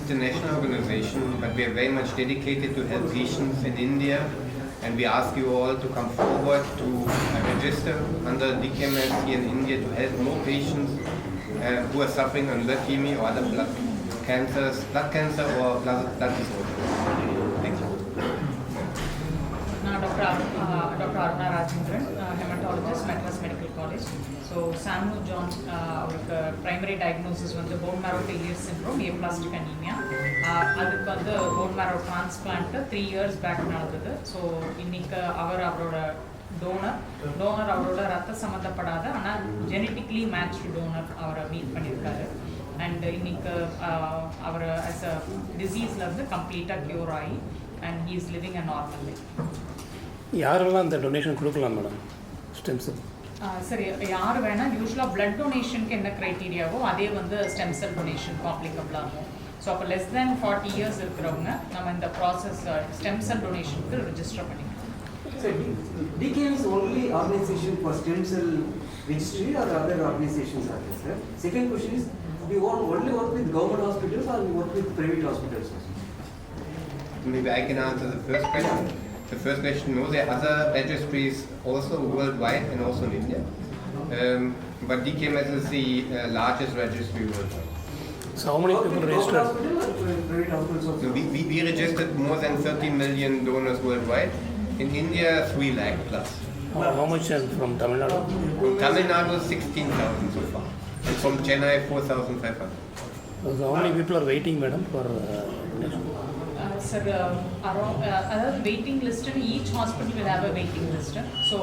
international organization, but we are very much dedicated to help patients in India. And we ask you all to come forward to register under DKMS here in India to help more patients who are suffering on leukemia or other blood cancer or blood disorders. Thank you. Dr. Aruna Rajendran, hematologist, Madras Medical College. So, Samuel John, primary diagnosis was the bone marrow failure syndrome, aplastic anemia. அதுக்கு வந்து bone marrow transplant 3 years back நடந்தது. So இன்னைக்கு அவரோட toner அவரோட ரத்த சம்மந்தப்படாத ஆனால் genetically matched toner அவரை meet பண்ணியிருக்காரு. அண்ட் இன்னைக்கு அவர் ஆஸ் அ டிசீஸில் இருந்து கம்ப்ளீட்டாக க்யூர் ஆகி and he is living a normal life. யாரெல்லாம் அந்த டொனேஷன் கொடுக்கலாம் மேடம்? ஸ்டெம் செல் சரி, யார் வேணால் யூஸ்வலாக பிளட் டொனேஷனுக்கு என்ன க்ரைட்டீரியாவோ அதே வந்து ஸ்டெம் செல் டொனேஷனுக்கு அப்ளிகபிளாக இருக்கும். ஸோ அப்போ லெஸ் தேன் 40 years இருக்கிறவங்க நம்ம இந்த ப்ராசஸ் ஸ்டெம் செல் டொனேஷனுக்கு ரிஜிஸ்டர் பண்ணிக்கலாம். So DKM is only organization for stem cell registry or other organizations are there, sir? Second question is, do you only work with government hospitals or you work with private hospitals? Maybe I can answer the first question. The first question, no, there are other registries also worldwide and also in India. But DKMS is the largest registry worldwide. So how many people registered? So we registered more than 30 million donors worldwide. In India, 3 lakh plus. How much is from Tamil Nadu? From Tamil Nadu, 16,000 so far. And from Chennai, 4,500. So how many people are waiting, madam, for donation? Sir, around waiting list, each hospital will have a waiting list. So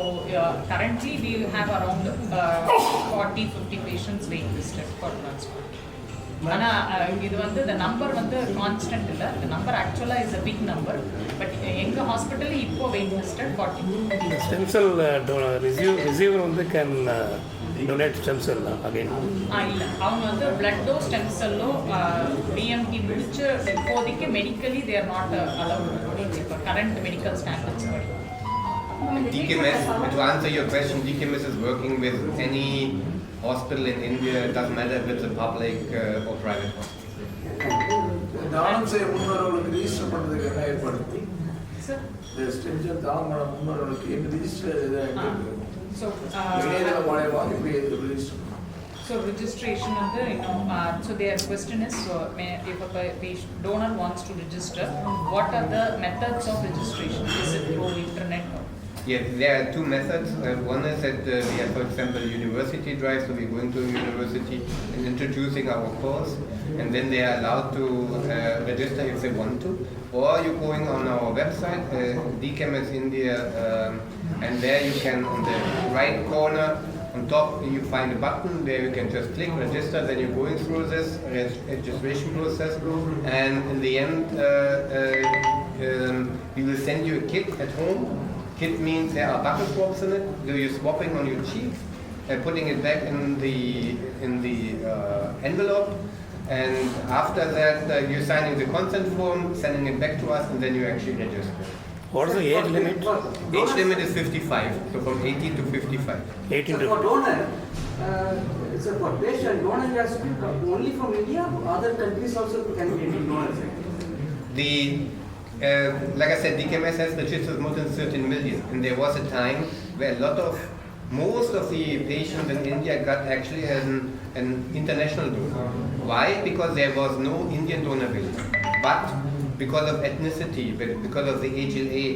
currently we have around 40-50 patients wait listed for transplant. ஆனால் இது வந்து the number வந்து constant இல்லை, the number actually is a big number, but எங்கள் ஹாஸ்பிட்டலில் இப்போ wait listed 40. Stem cell receiver வந்து can donate stem cell again? இல்லை, அவங்க வந்து பிளட்டோ ஸ்டெம் செல்லோ பிஎம்டி முடிச்சு இப்போதைக்கு medically they are not allowed இப்போ கரண்ட் மெடிக்கல் ஸ்டாண்டர்ட்ஸ் படி. DKMS, to answer your question, DKMS is working with any hospital in India. It doesn't matter if it's a public or private hospital. தானம் செய்ய முன்னோர்களுக்கு register பண்ணுறதுக்கு என்ன ஏற்பாடு? Sir, stem cell தானம் பண்ண முன்னோர்களுக்கு என்ன ரிஜிஸ்டர் ஸோ இணையதள மூலமாக எப்படி ரிஜிஸ்டர்? So registration வந்து so their question is, if a donor wants to register, what are the methods of registration? Is it through internet or? Yes, there are 2 methods. One is that we have, for example, university drive, so we're going to a university and introducing our course, and then they are allowed to register if they want to. Or you're going on our website, DKMS India, and there you can, on the right corner, on top you find a button where you can just click register, then you're going through this registration process, and in the end we will send you a kit at home. Kit means there are buckle swabs in it, so you're swapping on your cheek and putting it back in the envelope, and after that you're signing the consent form, sending it back to us, and then you actually register. What is the age limit? Age limit is 55, so from 18 to 55. 18 to For donor, it's a for patient, donor has to be only from India, other countries also can be donors. Like I said, DKMS has registered more than 13 million, and there was a time where most of the patients in India got actually an international donor. Why? Because there was no Indian donor available. But because of ethnicity, because of the HLA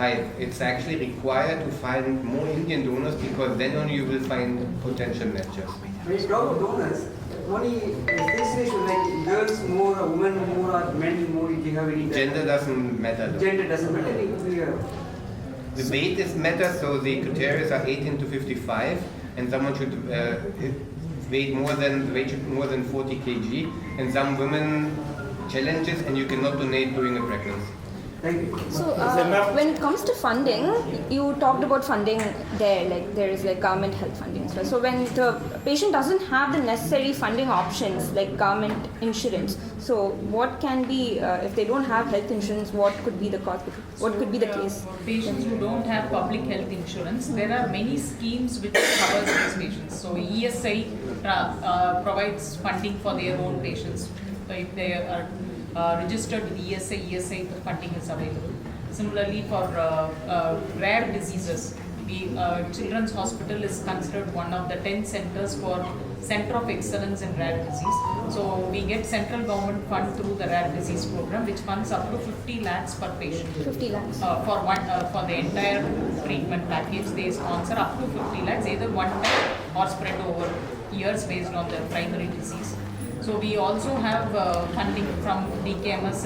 type, it's actually required to find more Indian donors, because then only you will find potential matches. When you talk about donors, only this ratio, like girls more, women more, or men more, if you have any Gender doesn't matter. Gender doesn't matter. The weight is matter, so the criteria are 18 to 55, and someone should weight more than 40 kg, and some women challenges, and you cannot donate during a pregnancy. So when it comes to funding, you talked about funding there, like there is like government health funding. So when the patient doesn't have the necessary funding options like government insurance, so what can be, if they don't have health insurance, what could be the cost? What could be the case? For patients who don't have public health insurance, there are many schemes which covers these patients. So ESI provides funding for their own patients. So if they are registered with ESI funding is available. Similarly, for rare diseases, Children's Hospital is considered one of the 10 centers for Center of Excellence in Rare Disease. So we get central government fund through the Rare Disease Program, which funds up to 50 lakhs per patient. 50 lakhs. For the entire treatment package, they sponsor up to 50 lakhs, either one time or spread over years based on the primary disease. So we also have funding from DKMS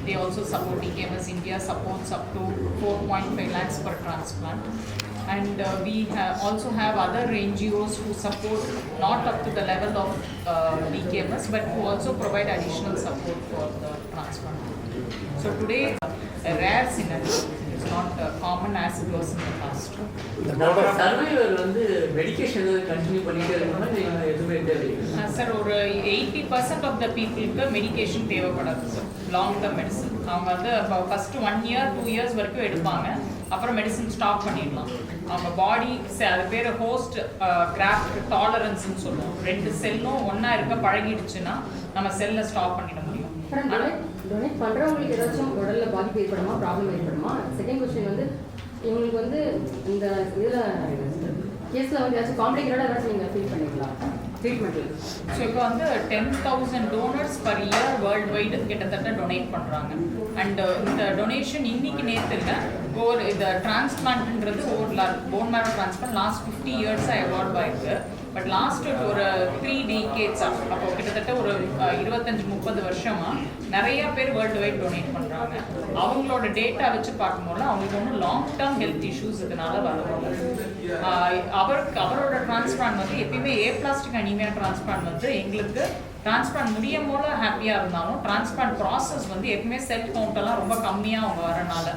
they also support. DKMS India supports up to 4.5 lakhs per transplant. And we also have other NGOs who support not up to the level of DKMS, but who also provide additional support for the transplant. So today, a rare scenario. It's not common as it was in the past. Survivor வந்து medication continue பண்ணிட்டே இருக்கணும் எதுவுமே தேவையில்லை sir. ஒரு 80% of the பீப்புளுக்கு medication தேவைப்படாது sir. Long term medicine அவங்க வந்து ஃபர்ஸ்ட் 1 year 2 years வரைக்கும் எடுப்பாங்க. அப்புறம் மெடிசன் ஸ்டாப் பண்ணிடலாம். அவங்க பாடி அது பேர் ஹோஸ்ட் கிராஃப்ட் டாலரன்ஸ்ன்னு சொல்லுவோம். 2 செல்லும் ஒன்றா இருக்க பழகிடுச்சுன்னா நம்ம செல்லை ஸ்டாப் பண்ணிட முடியும். டொனேட் பண்ணுறவங்களுக்கு ஏதாச்சும் உடலில் பாதிப்பு ஏற்படுமா, ப்ராப்ளம் ஏற்படுமா? செகண்ட் கொஸ்டின் வந்து இவங்களுக்கு வந்து இந்த இதில் கேஸில் வந்து ஏதாச்சும் காம்ப்ளிகேட்டடாக ஏதாச்சும் நீங்கள் ஃபீல் பண்ணிக்கலாம் ட்ரீட்மெண்ட்டில்? ஸோ இப்போ வந்து 10,000 donors per year world wide கிட்டத்தட்ட டொனேட் பண்ணுறாங்க. அண்ட் இந்த டொனேஷன் இன்னைக்கு நேற்று இல்லை, இந்த டிரான்ஸ்பிளான்ட்ன்றது போன் மேரோ டிரான்ஸ்பிளான்ட் லாஸ்ட் 50 இயர்ஸாக எவால்வ் ஆயிருக்கு. பட் லாஸ்ட் ஒரு 3 decades அப்போ கிட்டத்தட்ட ஒரு 25-30 வருஷமாக நிறைய பேர் வேர்ல்டு வைட் டொனேட் பண்ணுறாங்க. அவங்களோட டேட்டா வச்சு பார்க்கும்போது அவங்களுக்கு ஒன்றும் லாங் டேர்ம் ஹெல்த் இஷ்யூஸ் இதனால வரவில்லை. அவரோட டிரான்ஸ்பிளான்ட் வந்து எப்பயுமே ஏப்ளாஸ்டிக் அனீமியா டிரான்ஸ்பிளான்ட் வந்து எங்களுக்கு டிரான்ஸ்பிளான்ட் முடியும் போல ஹாப்பியாக இருந்தாலும் டிரான்ஸ்பிளான்ட் ப்ராசஸ் வந்து எப்பவுமே செல் கவுண்டெல்லாம் ரொம்ப கம்மியாக அவங்க வரனால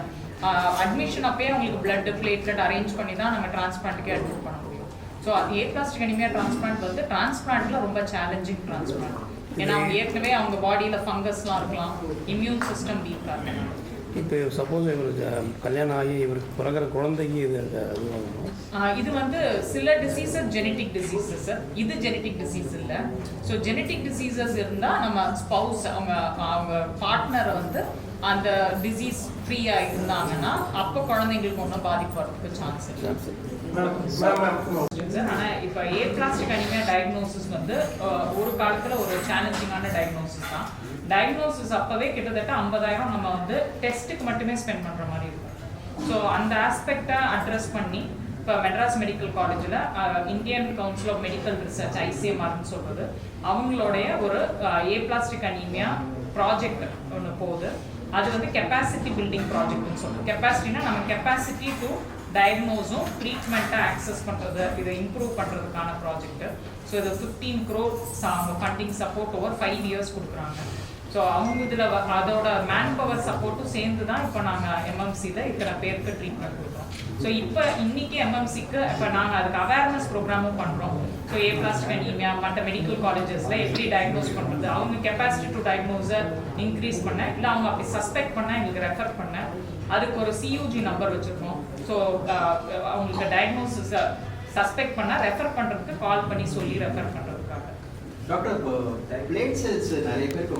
அட்மிஷன் அப்பயே அவங்களுக்கு பிளட் பிளேட்லெட் அரேஞ்ச் பண்ணி தான் நம்ம டிரான்ஸ்பிளான்ட்டுக்கே அட்மிட் பண்ண முடியும். ஸோ ஏப்ளாஸ்டிக் அனீமியா டிரான்ஸ்பிளான்ட் வந்து டிரான்ஸ்பிளான்ட்ல ரொம்ப சேலஞ்சிங் டிரான்ஸ்பிளான்ட். ஏன்னா அவங்க ஏற்கனவே அவங்க பாடியில் ஃபங்கஸ்லாம் இருக்கலாம், இம்யூன் சிஸ்டம் வீக்காக இருக்கலாம். இப்போ சப்போஸ் இவருக்கு கல்யாணம் ஆகி இவருக்கு பிறகுற குழந்தைக்கு இது வந்து சில டிசீசஸ் ஜெனட்டிக் டிசீசஸ், இது ஜெனட்டிக் டிசீஸ் இல்லை. ஸோ ஜெனட்டிக் டிசீசஸ் இருந்தால் நம்ம ஸ்பவுஸ் அவங்க பார்ட்னரை வந்து அந்த டிசீஸ் ஃப்ரீயாக இருந்தாங்கன்னா அப்போ குழந்தைங்களுக்கு ஒன்றும் பாதிப்பு வரதுக்கு சான்ஸ் இல்லை. ஆனால் இப்போ ஏப்ளாஸ்டிக் அனீமியா டயக்னோசிஸ் வந்து ஒரு காலத்தில் ஒரு சேலஞ்சிங்கான டயக்னோசிஸ் தான். டயக்னோசிஸ் அப்போவே கிட்டத்தட்ட 50,000 நம்ம வந்து டெஸ்ட்டுக்கு மட்டுமே ஸ்பெண்ட் பண்ணுற மாதிரி இருக்கும். ஸோ அந்த ஆஸ்பெக்டை அட்ரஸ் பண்ணி இப்போ மெட்ராஸ் மெடிக்கல் காலேஜில் Indian council of medical research ICMRன்னு சொல்கிறது அவங்களுடைய ஒரு ஏப்ளாஸ்டிக் அனீமியா ப்ராஜெக்ட் ஒன்று போகுது. அது வந்து கெப்பாசிட்டி பில்டிங் ப்ராஜெக்ட்னு சொல்லுவோம். கெப்பாசிட்டினா நம்ம கெப்பாசிட்டி டு டயக்னோஸும் ட்ரீட்மெண்ட்டை ஆக்சஸ் பண்ணுறது, இதை இம்ப்ரூவ் பண்ணுறதுக்கான ப்ராஜெக்ட்டு. ஸோ இது 15 crore funding support over 5 years கொடுக்குறாங்க. ஸோ அவங்க இதில் அதோட மேன் பவர் சப்போர்ட்டும் சேர்ந்து தான் இப்போ நாங்கள் MMCயில் இத்தனை பேருக்கு ட்ரீட்மெண்ட் கொடுக்குறோம். ஸோ இப்போ இன்னைக்கு MMCக்கு இப்போ நாங்கள் அதுக்கு அவேர்னஸ் ப்ரோக்ராமும் பண்ணுறோம். ஸோ ஏப்ளாஸ்டிக் அனீமியா மற்ற மெடிக்கல் காலேஜஸில் எப்படி டயக்னோஸ் பண்ணுறது, அவங்க கெப்பாசிட்டி டு டயக்னோஸை இன்க்ரீஸ் பண்ண, இல்லை அவங்க அப்படி சஸ்பெக்ட் பண்ணால் எங்களுக்கு ரெஃபர் பண்ண, அதுக்கு ஒரு CUG நம்பர் வச்சுருக்கோம். ஸோ அவங்களுக்கு டயக்னோசிஸை சஸ்பெக்ட் பண்ணால் ரெஃபர் பண்ணுறதுக்கு கால் பண்ணி சொல்லி ரெஃபர் பண்ணுறதுக்காக. டாக்டர், இப்போ பிளேட் செல்ஸ் நிறைய பேருக்கு